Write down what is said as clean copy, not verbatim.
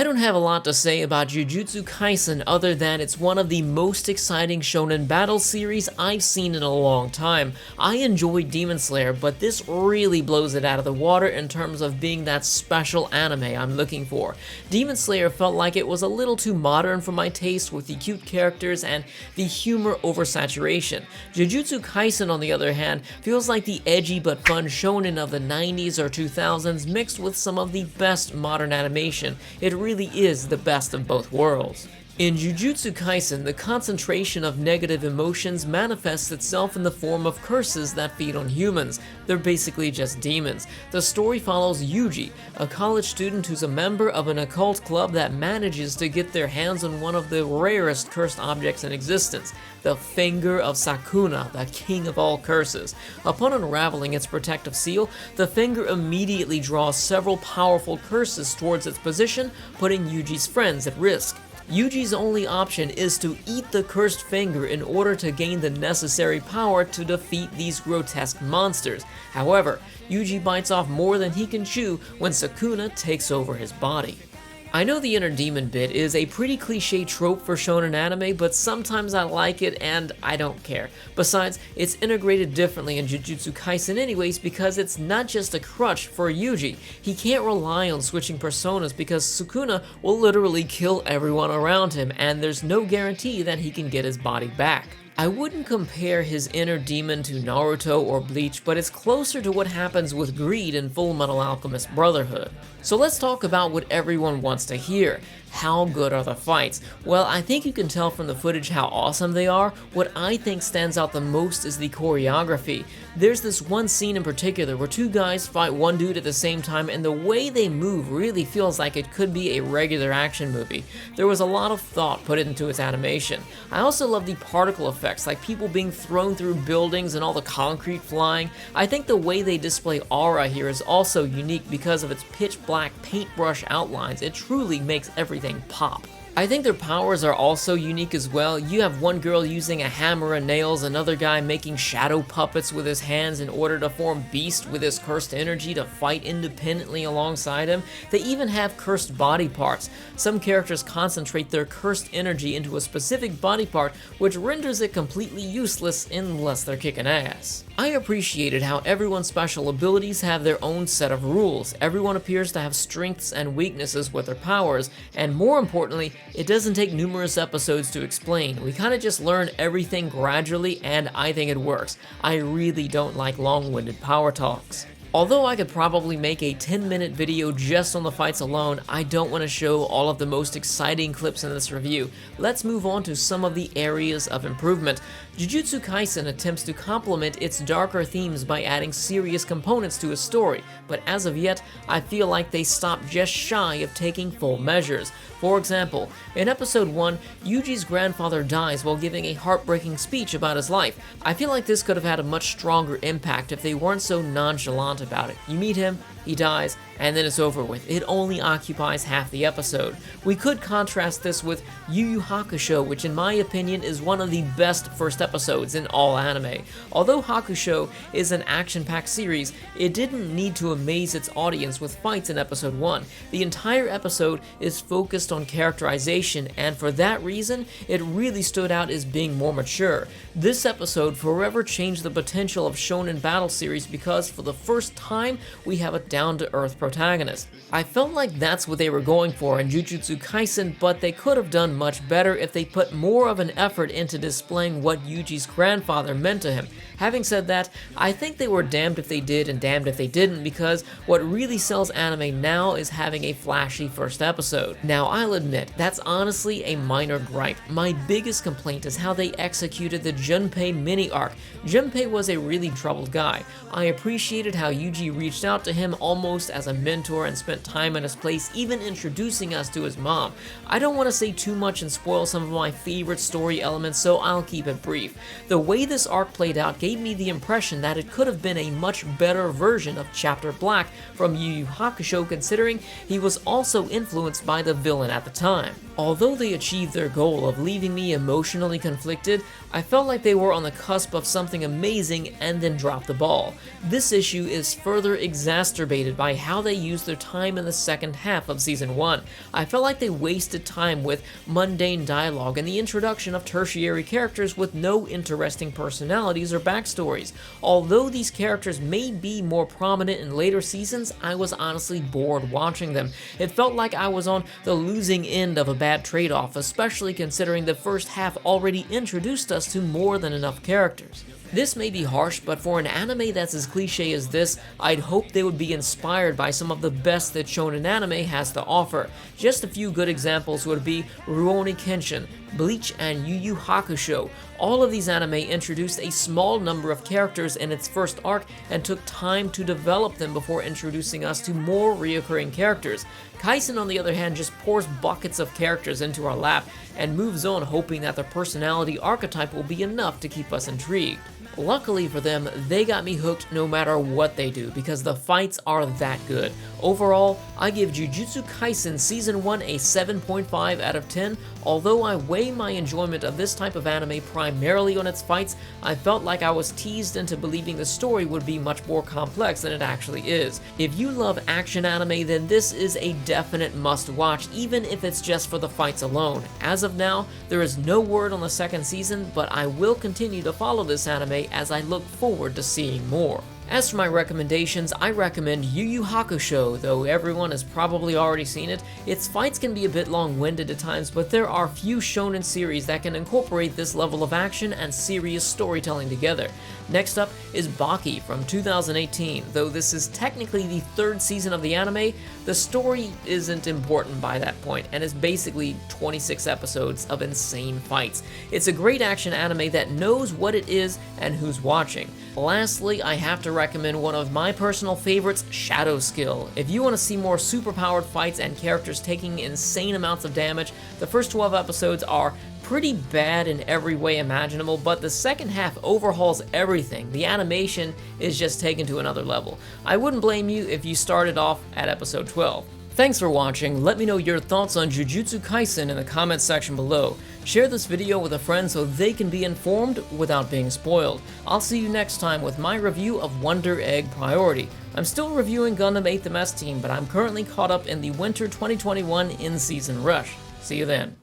I don't have a lot to say about Jujutsu Kaisen other than it's one of the most exciting shonen battle series I've seen in a long time. I enjoyed Demon Slayer, but this really blows it out of the water in terms of being that special anime I'm looking for. Demon Slayer felt like it was a little too modern for my taste with the cute characters and the humor oversaturation. Jujutsu Kaisen, on the other hand, feels like the edgy but fun shonen of the 90s or 2000s mixed with some of the best modern animation. It really is the best of both worlds. In Jujutsu Kaisen, the concentration of negative emotions manifests itself in the form of curses that feed on humans. They're basically just demons. The story follows Yuji, a college student who's a member of an occult club that manages to get their hands on one of the rarest cursed objects in existence, the Finger of Sukuna, the king of all curses. Upon unraveling its protective seal, the finger immediately draws several powerful curses towards its position, putting Yuji's friends at risk. Yuji's only option is to eat the cursed finger in order to gain the necessary power to defeat these grotesque monsters. However, Yuji bites off more than he can chew when Sukuna takes over his body. I know the inner demon bit is a pretty cliche trope for shonen anime, but sometimes I like it and I don't care. Besides, it's integrated differently in Jujutsu Kaisen anyways because it's not just a crutch for Yuji. He can't rely on switching personas because Sukuna will literally kill everyone around him, and there's no guarantee that he can get his body back. I wouldn't compare his inner demon to Naruto or Bleach, but it's closer to what happens with Greed in Fullmetal Alchemist Brotherhood. So let's talk about what everyone wants to hear. How good are the fights? Well, I think you can tell from the footage how awesome they are. What I think stands out the most is the choreography. There's this one scene in particular where two guys fight one dude at the same time, and the way they move really feels like it could be a regular action movie. There was a lot of thought put into its animation. I also love the particle effects, like people being thrown through buildings and all the concrete flying. I think the way they display aura here is also unique because of its pitch black paintbrush outlines. It truly makes everything pop. I think their powers are also unique as well. You have one girl using a hammer and nails, another guy making shadow puppets with his hands in order to form Beast with his cursed energy to fight independently alongside him. They even have cursed body parts. Some characters concentrate their cursed energy into a specific body part, which renders it completely useless unless they're kicking ass. I appreciated how everyone's special abilities have their own set of rules. Everyone appears to have strengths and weaknesses with their powers, and more importantly, it doesn't take numerous episodes to explain. We kinda just learn everything gradually, and I think it works. I really don't like long-winded power talks. Although I could probably make a 10-minute video just on the fights alone, I don't want to show all of the most exciting clips in this review. Let's move on to some of the areas of improvement. Jujutsu Kaisen attempts to complement its darker themes by adding serious components to its story, but as of yet, I feel like they stopped just shy of taking full measures. For example, in episode 1, Yuji's grandfather dies while giving a heartbreaking speech about his life. I feel like this could have had a much stronger impact if they weren't so nonchalant about it. You meet him, he dies, and then it's over with. It only occupies half the episode. We could contrast this with Yu Yu Hakusho, which in my opinion is one of the best first episodes in all anime. Although Hakusho is an action-packed series, it didn't need to amaze its audience with fights in episode 1. The entire episode is focused on characterization, and for that reason, it really stood out as being more mature. This episode forever changed the potential of shonen battle series because for the first time, we have a down-to-earth protagonist. I felt like that's what they were going for in Jujutsu Kaisen, but they could have done much better if they put more of an effort into displaying what Yuji's grandfather meant to him. Having said that, I think they were damned if they did and damned if they didn't, because what really sells anime now is having a flashy first episode. Now, I'll admit, that's honestly a minor gripe. My biggest complaint is how they executed the Junpei mini-arc. Junpei was a really troubled guy. I appreciated how Yuji reached out to him almost as a mentor and spent time in his place, even introducing us to his mom. I don't want to say too much and spoil some of my favorite story elements, so I'll keep it brief. The way this arc played out gave me the impression that it could have been a much better version of Chapter Black from Yu Yu Hakusho, considering he was also influenced by the villain at the time. Although they achieved their goal of leaving me emotionally conflicted, I felt like they were on the cusp of something amazing and then dropped the ball. This issue is further exacerbated by how they used their time in the second half of Season 1. I felt like they wasted time with mundane dialogue and the introduction of tertiary characters with no interesting personalities or backstories. Although these characters may be more prominent in later seasons, I was honestly bored watching them. It felt like I was on the losing end of a bad trade-off, especially considering the first half already introduced us to more than enough characters. This may be harsh, but for an anime that's as cliche as this, I'd hope they would be inspired by some of the best that shonen anime has to offer. Just a few good examples would be Rurouni Kenshin, Bleach, and Yu Yu Hakusho. All of these anime introduced a small number of characters in its first arc and took time to develop them before introducing us to more reoccurring characters. Kaisen, on the other hand, just pours buckets of characters into our lap and moves on hoping that their personality archetype will be enough to keep us intrigued. Luckily for them, they got me hooked no matter what they do because the fights are that good. Overall, I give Jujutsu Kaisen Season 1 a 7.5 out of 10. Although I weigh my enjoyment of this type of anime primarily on its fights, I felt like I was teased into believing the story would be much more complex than it actually is. If you love action anime, then this is a definite must-watch, even if it's just for the fights alone. As of now, there is no word on the second season, but I will continue to follow this anime as I look forward to seeing more. As for my recommendations, I recommend Yu Yu Hakusho, though everyone has probably already seen it. Its fights can be a bit long-winded at times, but there are few shonen series that can incorporate this level of action and serious storytelling together. Next up is Baki from 2018. Though this is technically the third season of the anime, the story isn't important by that point, and is basically 26 episodes of insane fights. It's a great action anime that knows what it is and who's watching. Lastly, I have to recommend one of my personal favorites, Shadow Skill. If you want to see more superpowered fights and characters taking insane amounts of damage, the first 12 episodes are pretty bad in every way imaginable, but the second half overhauls everything. The animation is just taken to another level. I wouldn't blame you if you started off at episode 12. Thanks for watching. Let me know your thoughts on Jujutsu Kaisen in the comments section below. Share this video with a friend so they can be informed without being spoiled. I'll see you next time with my review of Wonder Egg Priority. I'm still reviewing Gundam 8 The Mess Team, but I'm currently caught up in the Winter 2021 in-season rush. See you then.